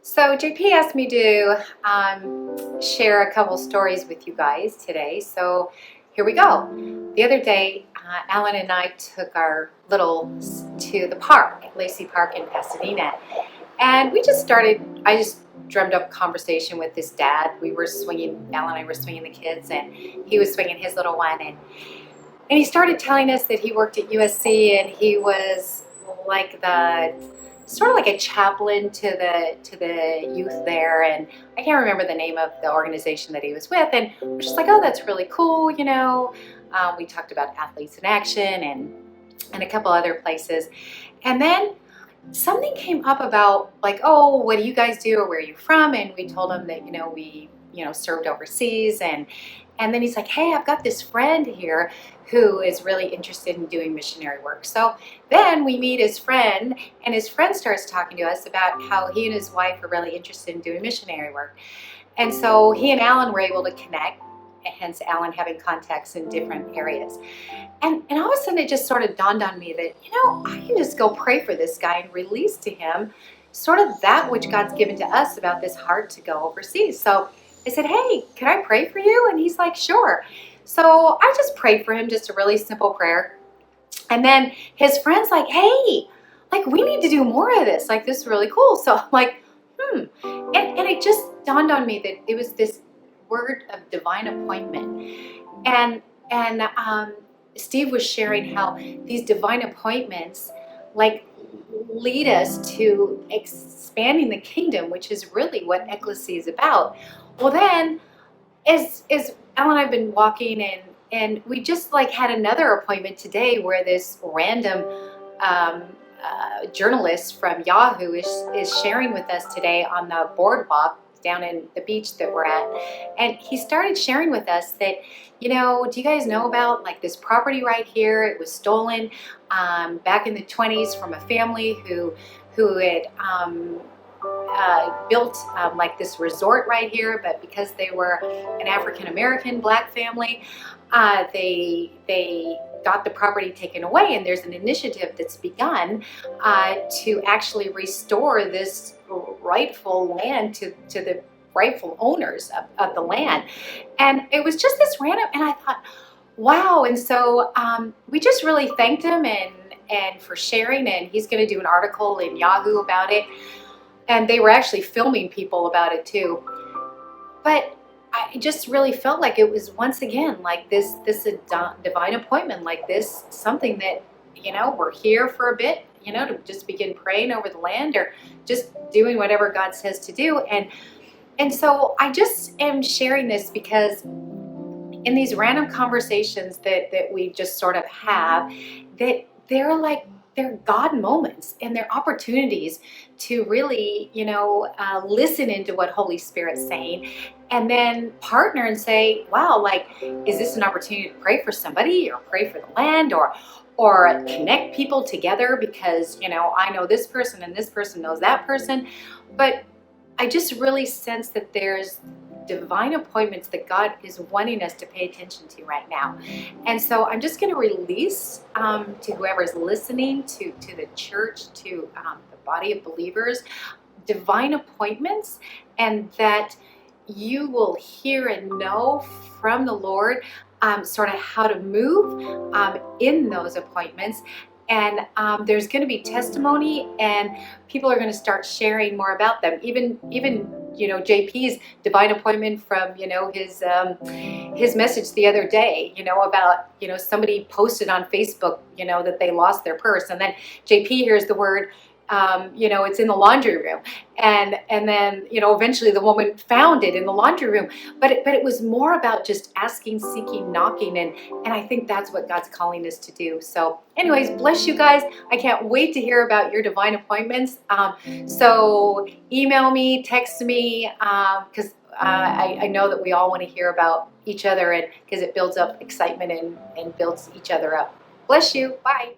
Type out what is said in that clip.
So JP asked me to share a couple stories with you guys today. So here we go. The other day, Alan and I took our littles to the park, Lacey Park in Pasadena. And I just drummed up a conversation with his dad. Alan and I were swinging the kids, and he was swinging his little one. And he started telling us that he worked at USC and he was like sort of like a chaplain to the youth there, and I can't remember the name of the organization that he was with, and we're just like, oh, that's really cool, you know. We talked about Athletes in Action and a couple other places, and then something came up about like, oh, what do you guys do or where are you from? And we told him that we served overseas, and then he's like, hey, I've got this friend here who is really interested in doing missionary work. So then we meet his friend, and his friend starts talking to us about how he and his wife are really interested in doing missionary work. And so he and Alan were able to connect, hence Alan having contacts in different areas. And all of a sudden it just sort of dawned on me that, I can just go pray for this guy and release to him sort of that which God's given to us about this heart to go overseas. So I said, hey, can I pray for you? And he's like, sure. So I just prayed for him, just a really simple prayer. And then his friend's like, hey, like we need to do more of this. Like this is really cool. So I'm like, And it just dawned on me that it was this word of divine appointment. And Steve was sharing how these divine appointments like lead us to expanding the kingdom, which is really what ecclesia is about. Well, then as Alan and I've been walking, and we just like had another appointment today where this random journalist from Yahoo is sharing with us today on the boardwalk down in the beach that we're at, and he started sharing with us that, do you guys know about like this property right here? It was stolen back in the 20s from a family who had built like this resort right here, but because they were an African-American black family, they got the property taken away, and there's an initiative that's begun to actually restore this rightful land to the rightful owners of the land. And it was just this random, and I thought, wow. And so we just really thanked him and for sharing, and he's going to do an article in Yahoo about it. And they were actually filming people about it too. But I just really felt like it was once again like this divine appointment, like this, something that, we're here for a bit, to just begin praying over the land or just doing whatever God says to do. And so I just am sharing this because in these random conversations that we just sort of have, that they're God moments, and they're opportunities to really, listen into what Holy Spirit's saying, and then partner and say, wow, like, is this an opportunity to pray for somebody or pray for the land or connect people together because, I know this person and this person knows that person. But I just really sense that there's divine appointments that God is wanting us to pay attention to right now. And so I'm just going to release to whoever is listening, to the church, to the body of believers, divine appointments, and that you will hear and know from the Lord sort of how to move in those appointments. And there's going to be testimony, and people are going to start sharing more about them. Even JP's divine appointment from his message the other day, about somebody posted on Facebook that they lost their purse, and then JP hears the word. It's in the laundry room, and then eventually the woman found it in the laundry room. But it was more about just asking, seeking, knocking, and I think that's what God's calling us to do. So, anyways, bless you guys. I can't wait to hear about your divine appointments. So email me, text me, because I know that we all want to hear about each other, and because it builds up excitement and builds each other up. Bless you. Bye.